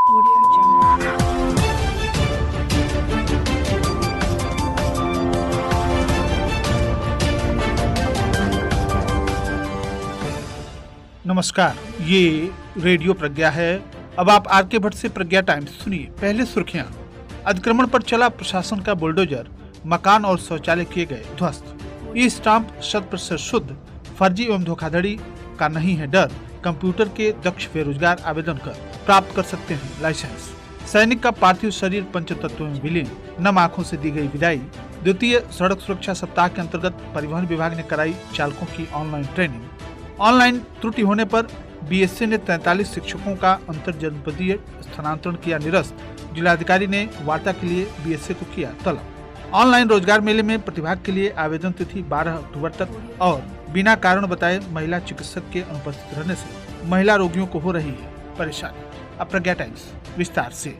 Audio Jungle. नमस्कार, ये radio प्रज्ञा है। अब आप आर के भट्ट से प्रज्ञा टाइम्स सुनिए। पहले सुर्खियां। अतिक्रमण पर चला प्रशासन का बुलडोजर, मकान और शौचालय किए गए ध्वस्त। ई स्टाम्प 100% शुद्ध, फर्जी एवं धोखाधड़ी का नहीं है डर। कंप्यूटर के दक्ष बेरोजगार आवेदन कर प्राप्त कर सकते हैं लाइसेंस। सैनिक का पार्थिव शरीर पंचतत्वों में विलीन, नम आंखों से दी गई विदाई। द्वितीय सड़क सुरक्षा सप्ताह के अंतर्गत परिवहन विभाग ने कराई चालकों की ऑनलाइन ट्रेनिंग। ऑनलाइन त्रुटि होने पर बीएसए ने 43 शिक्षकों का अंतर जनपदीय स्थानांतरण किया निरस्त। जिलाधिकारी ने वार्ता के लिए बीएसए को किया तलब। ऑनलाइन रोजगार मेले में प्रतिभाग के लिए आवेदन तिथि 12 अक्टूबर तक और बिना कारण बताए महिला चिकित्सक के अनुपस्थित रहने से महिला रोगियों को हो रही है परेशानी। अब प्रज्ञा टाइम्स विस्तार से।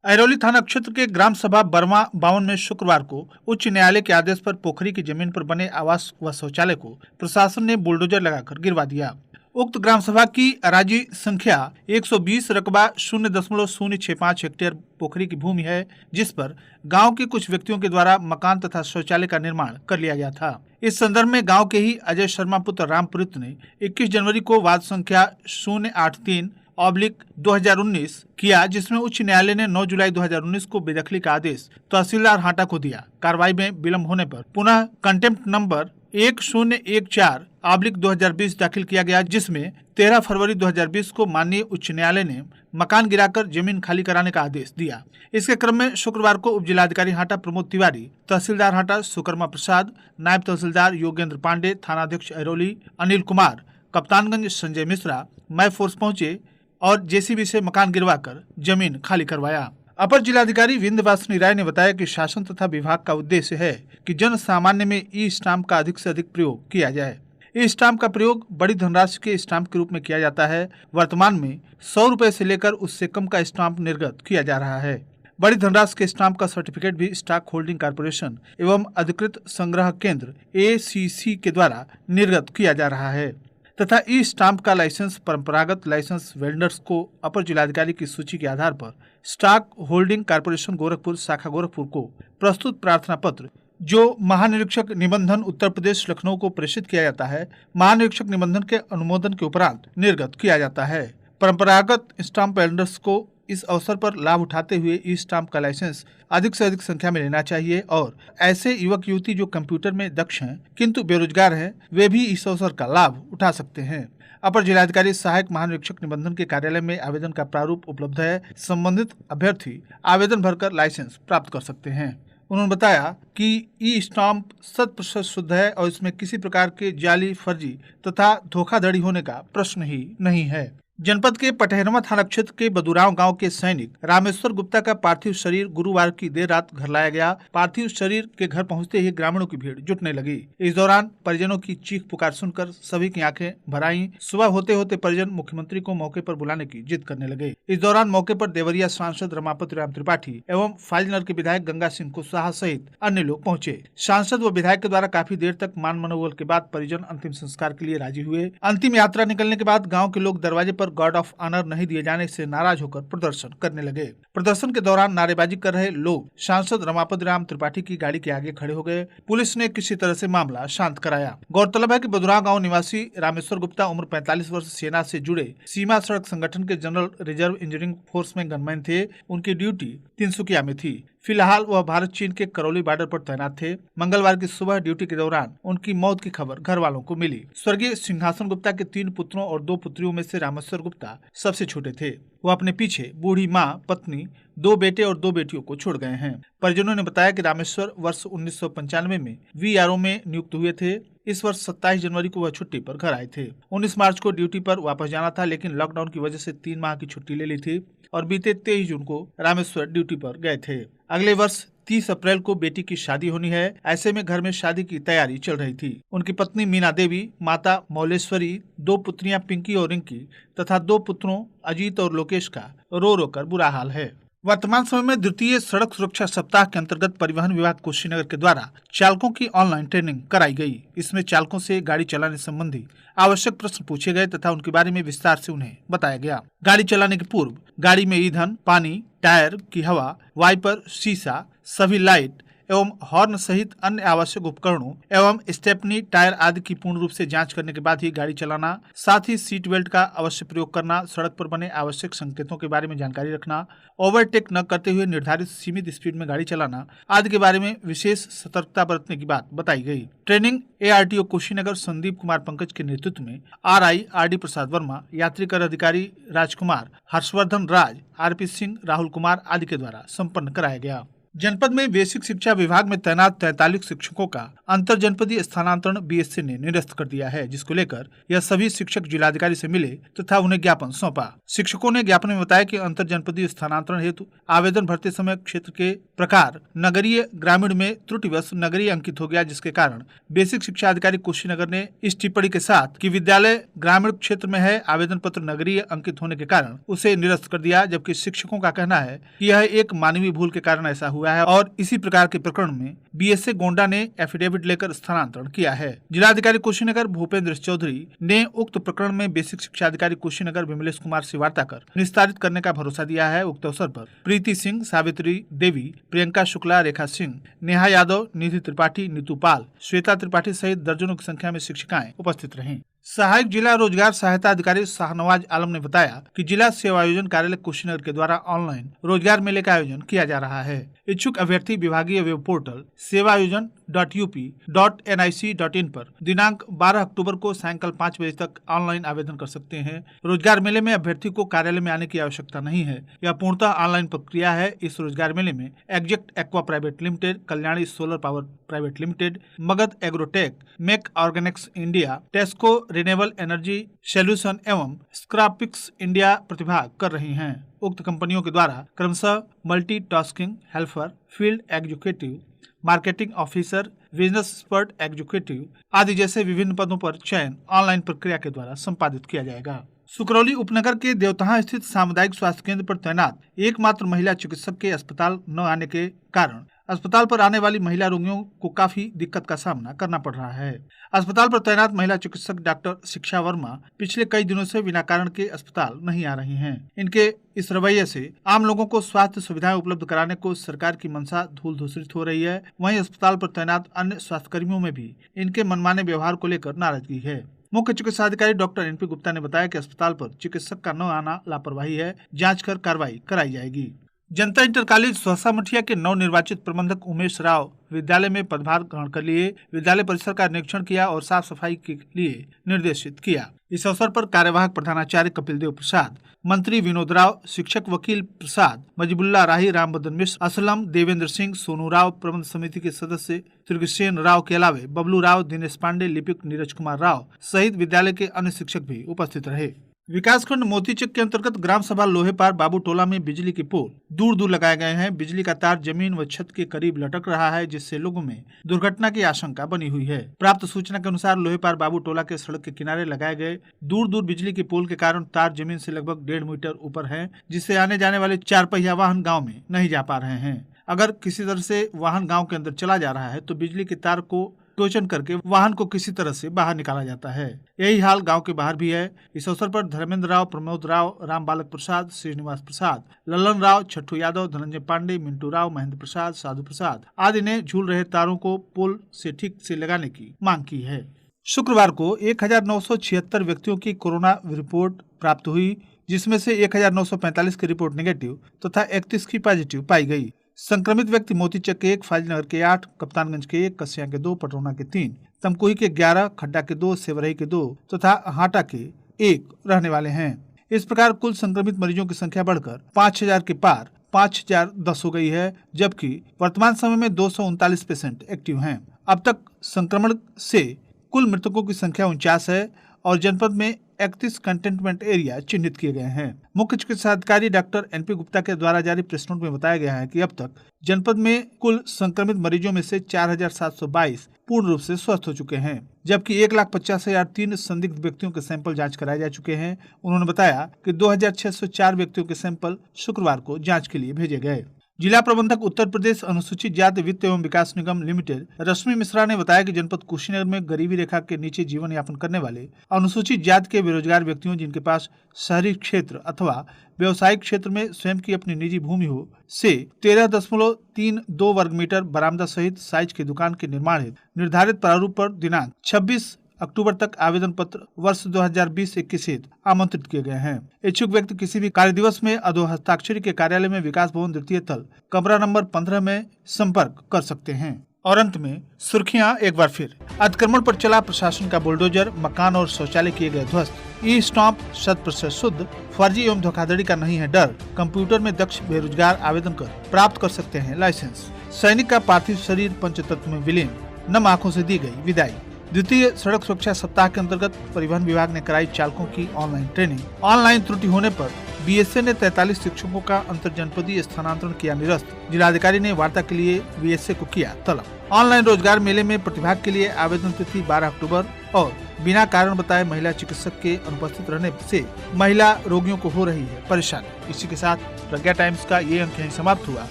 अरौली थाना क्षेत्र के ग्राम सभा बर्मा 52 में शुक्रवार को उच्च न्यायालय के आदेश पर पोखरी की जमीन पर बने आवास व शौचालय को प्रशासन ने बुलडोजर लगाकर गिरवा दिया। उक्त ग्राम सभा की अराजी संख्या 120 रकबा 0.065 हेक्टेयर पोखरी की भूमि है, जिस पर गांव के कुछ व्यक्तियों के द्वारा मकान तथा शौचालय का निर्माण कर लिया गया था। इस संदर्भ में गांव के ही अजय शर्मा पुत्र रामपुरित ने 21 जनवरी को वाद संख्या 083/2019 किया, जिसमें उच्च न्यायालय ने 9 जुलाई 2019 को बेदखली का आदेश तहसीलदार हाटा को दिया। कार्रवाई में विलंब होने पर पुनः कंटेम्प्ट नंबर 1014/2020 दाखिल किया गया, जिसमें 13 फरवरी 2020 को माननीय उच्च न्यायालय ने मकान गिराकर जमीन खाली कराने का आदेश दिया। इसके क्रम में शुक्रवार को उप जिलाधिकारी हाटा प्रमोद तिवारी, तहसीलदार हाटा सुकर्मा प्रसाद, नायब तहसीलदार योगेंद्र पांडे, थानाध्यक्ष अरौली अनिल कुमार, कप्तानगंज संजय मिश्रा, मैं फोर्स पहुंचे और जेसीबी से मकान गिरवाकर जमीन खाली करवाया। अपर जिलाधिकारी विंध्यवासिनी राय ने बताया कि शासन तथा विभाग का उद्देश्य है कि जन सामान्य में ई स्टाम्प का अधिक से अधिक प्रयोग किया जाए। ई स्टाम्प का प्रयोग बड़ी धनराशि के स्टाम्प के रूप में किया जाता है। वर्तमान में 100 रुपए से लेकर उससे कम का स्टाम्प निर्गत किया जा रहा है। बड़ी धनराशि के स्टाम्प का सर्टिफिकेट भी स्टॉक होल्डिंग कॉर्पोरेशन एवं अधिकृत संग्रह केंद्र ACC के द्वारा निर्गत किया जा रहा है तथा ई स्टाम्प का लाइसेंस परंपरागत लाइसेंस वेंडर्स को अपर जिलाधिकारी की सूची के आधार पर स्टॉक होल्डिंग कॉर्पोरेशन गोरखपुर शाखा गोरखपुर को प्रस्तुत प्रार्थना पत्र, जो महानिरीक्षक निबंधन उत्तर प्रदेश लखनऊ को प्रेषित किया जाता है, महानिरीक्षक निबंधन के अनुमोदन के उपरांत निर्गत किया जाता है। परंपरागत स्टाम्प वेंडर्स को इस अवसर पर लाभ उठाते हुए ई स्टाम्प का लाइसेंस अधिक से अधिक संख्या में लेना चाहिए और ऐसे युवक युवती जो कंप्यूटर में दक्ष हैं किंतु बेरोजगार हैं, वे भी इस अवसर का लाभ उठा सकते हैं। अपर जिलाधिकारी सहायक महानिरीक्षक निबंधन के कार्यालय में आवेदन का प्रारूप उपलब्ध है। संबंधित अभ्यर्थी आवेदन भरकर लाइसेंस प्राप्त कर सकते हैं। उन्होंने बताया कि ई स्टाम्प 100% शुद्ध है और इसमें किसी प्रकार के जाली, फर्जी तथा धोखाधड़ी होने का प्रश्न ही नहीं है। जनपद के पटहरवा थाना क्षेत्र के बदुराव गांव के सैनिक रामेश्वर गुप्ता का पार्थिव शरीर गुरुवार की देर रात घर लाया गया। पार्थिव शरीर के घर पहुंचते ही ग्रामीणों की भीड़ जुटने लगी। इस दौरान परिजनों की चीख पुकार सुनकर सभी की आंखें भर आईं। सुबह होते होते परिजन मुख्यमंत्री को मौके पर बुलाने की जिद करने लगे। इस दौरान मौके पर देवरिया सांसद रमापति राम त्रिपाठी एवं फाइलनगर के विधायक गंगा सिंह कुशवाहा सहित अन्य लोग पहुँचे। सांसद व विधायक के द्वारा काफी देर तक मान मनोबल के बाद परिजन अंतिम संस्कार के लिए राजी हुए। अंतिम यात्रा निकलने के बाद गाँव के लोग दरवाजे पर गार्ड ऑफ ऑनर नहीं दिए जाने से नाराज होकर प्रदर्शन करने लगे। प्रदर्शन के दौरान नारेबाजी कर रहे लोग सांसद रमापति राम त्रिपाठी की गाड़ी के आगे खड़े हो गए। पुलिस ने किसी तरह से मामला शांत कराया। गौरतलब है कि बदुराव गांव निवासी रामेश्वर गुप्ता उम्र 45 वर्ष सेना से जुड़े सीमा सड़क संगठन के जनरल रिजर्व इंजीनियरिंग फोर्स में गनमैन थे। उनकी ड्यूटी तिनसुकिया में थी। फिलहाल वह भारत चीन के करौली बॉर्डर पर तैनात थे। मंगलवार की सुबह ड्यूटी के दौरान उनकी मौत की खबर घर वालों को मिली। स्वर्गीय सिंहासन गुप्ता के 3 पुत्रों और 2 पुत्रियों में से रामेश्वर गुप्ता सबसे छोटे थे। वो अपने पीछे बूढ़ी माँ, पत्नी, 2 बेटे और 2 बेटियों को छोड़ गए हैं। परिजनों ने बताया कि रामेश्वर वर्ष 1995 में VRO में नियुक्त हुए थे। इस वर्ष 27 जनवरी को वह छुट्टी पर घर आए थे। 19 मार्च को ड्यूटी पर वापस जाना था, लेकिन लॉकडाउन की वजह से 3 माह की छुट्टी ले ली थी और बीते 23 जून को रामेश्वर ड्यूटी पर गए थे। अगले वर्ष 30 अप्रैल को बेटी की शादी होनी है। ऐसे में घर में शादी की तैयारी चल रही थी। उनकी पत्नी मीना देवी, माता मौलेश्वरी, 2 पुत्रियां पिंकी और रिंकी तथा 2 पुत्रों अजीत और लोकेश का रो रो कर बुरा हाल है। वर्तमान समय में द्वितीय सड़क सुरक्षा सप्ताह के अंतर्गत परिवहन विभाग कुशीनगर के द्वारा चालकों की ऑनलाइन ट्रेनिंग कराई गई। इसमें चालकों से गाड़ी चलाने संबंधी आवश्यक प्रश्न पूछे गए तथा उनके बारे में विस्तार से उन्हें बताया गया। गाड़ी चलाने के पूर्व गाड़ी में ईंधन, पानी, टायर की हवा, वाइपर, शीशा, सभी लाइट एवं हॉर्न सहित अन्य आवश्यक उपकरणों एवं स्टेपनी, टायर आदि की पूर्ण रूप से जांच करने के बाद ही गाड़ी चलाना, साथ ही सीट बेल्ट का अवश्य प्रयोग करना, सड़क पर बने आवश्यक संकेतों के बारे में जानकारी रखना, ओवरटेक न करते हुए निर्धारित सीमित स्पीड में गाड़ी चलाना आदि के बारे में विशेष सतर्कता बरतने की बात बताई गई। ट्रेनिंग ARTO कुशीनगर संदीप कुमार पंकज के नेतृत्व में RI RD प्रसाद वर्मा, यात्री कर अधिकारी राजकुमार, हर्षवर्धन राज, RP सिंह, राहुल कुमार आदि के द्वारा संपन्न कराया गया। जनपद में बेसिक शिक्षा विभाग में तैनात 43 शिक्षकों का अंतर जनपदीय स्थानांतरण BSC ने निरस्त कर दिया है, जिसको लेकर यह सभी शिक्षक जिलाधिकारी से मिले तथा उन्हें ज्ञापन सौंपा। शिक्षकों ने ज्ञापन में बताया कि अंतर जनपदीय स्थानांतरण हेतु आवेदन भरते समय क्षेत्र के प्रकार नगरीय ग्रामीण में त्रुटिवश नगरीय अंकित हो गया, जिसके कारण बेसिक शिक्षा अधिकारी कुशीनगर ने इस टिप्पणी के साथ कि विद्यालय ग्रामीण क्षेत्र में है, आवेदन पत्र नगरीय अंकित होने के कारण उसे निरस्त कर दिया। जबकि शिक्षकों का कहना है कि यह एक मानवीय भूल के कारण ऐसा हुआ है और इसी प्रकार के प्रकरण में BSA गोंडा ने एफिडेविट लेकर स्थानांतरण किया है। जिलाधिकारी कुशीनगर भूपेंद्र चौधरी ने उक्त प्रकरण में बेसिक शिक्षा अधिकारी कुशीनगर विमलेश कुमार से वार्ता कर निस्तारित करने का भरोसा दिया है। उक्त अवसर पर प्रीति सिंह, सावित्री देवी, प्रियंका शुक्ला, रेखा सिंह, नेहा यादव, निधि त्रिपाठी, नीतू पाल, श्वेता त्रिपाठी सहित दर्जनों की संख्या में शिक्षिकाएं उपस्थित रहीं। सहायक जिला रोजगार सहायता अधिकारी शाहनवाज आलम ने बताया कि जिला सेवा आयोजन कार्यालय कुशीनगर के द्वारा ऑनलाइन रोजगार मेले का आयोजन किया जा रहा है। इच्छुक अभ्यर्थी विभागीय वेब पोर्टल सेवायोजन.up.nic.in पर दिनांक 12 अक्टूबर को सायंकाल 5 बजे तक ऑनलाइन आवेदन कर सकते हैं। रोजगार मेले में अभ्यर्थी को कार्यालय में आने की आवश्यकता नहीं है। यह पूर्णतः ऑनलाइन प्रक्रिया है। इस रोजगार मेले में exact aqua private limited, Kalyani solar power private limited, Magadh agrotech, make Organics India, टेस्को renewable energy solution एवं स्क्रैपिक्स इंडिया प्रतिभाग कर रही हैं। उक्त कंपनियों के द्वारा क्रमशः multitasking helper, field executive, marketing officer, business expert executive आदि जैसे विभिन्न पदों पर चयन ऑनलाइन प्रक्रिया के द्वारा संपादित किया जाएगा। सुकरौली उपनगर के देवतहा स्थित सामुदायिक स्वास्थ्य केंद्र पर तैनात एकमात्र महिला चिकित्सक के अस्पताल न आने के कारण अस्पताल पर आने वाली महिला रोगियों को काफी दिक्कत का सामना करना पड़ रहा है। अस्पताल पर तैनात महिला चिकित्सक डॉक्टर शिक्षा वर्मा पिछले कई दिनों से बिना कारण के अस्पताल नहीं आ रही हैं। इनके इस रवैये से आम लोगों को स्वास्थ्य सुविधाएं उपलब्ध कराने को सरकार की मंशा धूल धूसरित हो रही है। वहीं अस्पताल पर तैनात अन्य स्वास्थ्यकर्मियों में भी इनके मनमाने व्यवहार को लेकर नाराजगी है। मुख्य चिकित्सा अधिकारी डॉक्टर NP गुप्ता ने बताया कि अस्पताल पर चिकित्सक का न आना लापरवाही है, जांच कर कार्रवाई कराई जाएगी। जनता इंटर कॉलेज सहसा मठिया के नवनिर्वाचित प्रबंधक उमेश राव विद्यालय में पदभार ग्रहण कर लिए विद्यालय परिसर का निरीक्षण किया और साफ सफाई के लिए निर्देशित किया। इस अवसर पर कार्यवाहक प्रधानाचार्य कपिल देव प्रसाद, मंत्री विनोद राव, शिक्षक वकील प्रसाद, मजीबुल्ला राही, रामबदन मिश्र, असलम, देवेंद्र सिंह, सोनू राव, प्रबंध समिति के सदस्य त्रिगसेन राव के अलावे बबलू राव, दिनेश पांडे, लिपिक नीरज कुमार राव सहित विद्यालय के अन्य शिक्षक भी उपस्थित रहे। विकासखंड मोतीचक के अंतर्गत ग्राम सभा लोहेपार बाबू टोला में बिजली के पोल दूर दूर लगाए गए हैं। बिजली का तार जमीन व छत के करीब लटक रहा है, जिससे लोगों में दुर्घटना की आशंका बनी हुई है। प्राप्त सूचना के अनुसार लोहेपार बाबू टोला के सड़क के किनारे लगाए गए दूर दूर बिजली के पोल के कारण तार जमीन से लगभग 1.5 मीटर ऊपर है, जिससे आने जाने वाले 4 पहिया वाहन गाँव में नहीं जा पा रहे हैं। अगर किसी तरह से वाहन गाँव के अंदर चला जा रहा है तो बिजली के तार को टोचन करके वाहन को किसी तरह से बाहर निकाला जाता है। यही हाल गांव के बाहर भी है। इस अवसर पर धर्मेंद्र राव, प्रमोद राव, राम बालक प्रसाद, श्रीनिवास प्रसाद, ललन राव, छठू यादव, धनंजय पांडे, मिंटू राव, महेंद्र प्रसाद, साधु प्रसाद आदि ने झूल रहे तारों को पोल से ठीक से लगाने की मांग की है। शुक्रवार को 1976 व्यक्तियों की कोरोना रिपोर्ट प्राप्त हुई, जिसमें से 1945 की रिपोर्ट नेगेटिव तथा 31 की पॉजिटिव पाई गई। संक्रमित व्यक्ति मोतीचक के 1, फाजिलनगर के 8, कप्तानगंज के 1, कसिया के 2, पटौना के 3, तमकुही के 11, खड्डा के 2, सेवरही के 2 तथा हाटा के 1 रहने वाले हैं। इस प्रकार कुल संक्रमित मरीजों की संख्या बढ़कर 5000 के पार 5010 हो गई है, जबकि वर्तमान समय में 239 पेशेंट एक्टिव हैं। अब तक संक्रमण से कुल मृतकों की संख्या 49 है और जनपद में 31 कंटेनमेंट एरिया चिन्हित किए गए हैं। मुख्य चिकित्सा अधिकारी डॉक्टर NP गुप्ता के द्वारा जारी प्रेस नोट में बताया गया है कि अब तक जनपद में कुल संक्रमित मरीजों में से 4,722 पूर्ण रूप से स्वस्थ हो चुके हैं, जबकि 1,50,003 संदिग्ध व्यक्तियों के सैंपल जांच कराए जा चुके हैं। उन्होंने बताया कि 2,604 व्यक्तियों के सैंपल शुक्रवार को जांच के लिए भेजे गए। जिला प्रबंधक उत्तर प्रदेश अनुसूचित जाति वित्त एवं विकास निगम लिमिटेड रश्मि मिश्रा ने बताया कि जनपद कुशीनगर में गरीबी रेखा के नीचे जीवन यापन करने वाले अनुसूचित जाति के बेरोजगार व्यक्तियों जिनके पास शहरी क्षेत्र अथवा व्यवसायिक क्षेत्र में स्वयं की अपनी निजी भूमि हो से 13.32 वर्ग मीटर बरामदा सहित साइज की दुकान के निर्माण हेतु निर्धारित प्रारूप पर दिनांक 26 अक्टूबर तक आवेदन पत्र वर्ष 2020-21 हेतु आमंत्रित किए गए हैं। इच्छुक व्यक्ति किसी भी कार्य दिवस में अधो हस्ताक्षरी के कार्यालय में विकास भवन द्वितीय तल कमरा नंबर 15 में संपर्क कर सकते हैं। और अंत में सुर्खियां एक बार फिर। अतिक्रमण पर चला प्रशासन का बुलडोजर, मकान और शौचालय किए गए ध्वस्त। ई-स्टाम्प 100% शुद्ध, फर्जी एवं धोखाधड़ी का नहीं है डर। कंप्यूटर में दक्ष बेरोजगार आवेदन कर प्राप्त कर सकते हैं लाइसेंस। सैनिक का पार्थिव शरीर पंचतत्व में विलीन, नम आंखों से दी गई विदाई। द्वितीय सड़क सुरक्षा सप्ताह के अंतर्गत परिवहन विभाग ने कराई चालकों की ऑनलाइन ट्रेनिंग। ऑनलाइन त्रुटि होने पर BSA ने 43 शिक्षकों का अंतर जनपदीय स्थानांतरण किया निरस्त। जिलाधिकारी ने वार्ता के लिए BSA को किया तलब। ऑनलाइन रोजगार मेले में प्रतिभाग के लिए आवेदन तिथि 12 अक्टूबर और बिना कारण बताए महिला चिकित्सक के अनुपस्थित रहने से महिला रोगियों को हो रही है परेशानी। इसी के साथ प्रज्ञा टाइम्स का ये अंक यहीं समाप्त हुआ।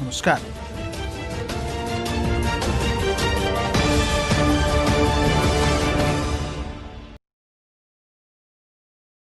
नमस्कार।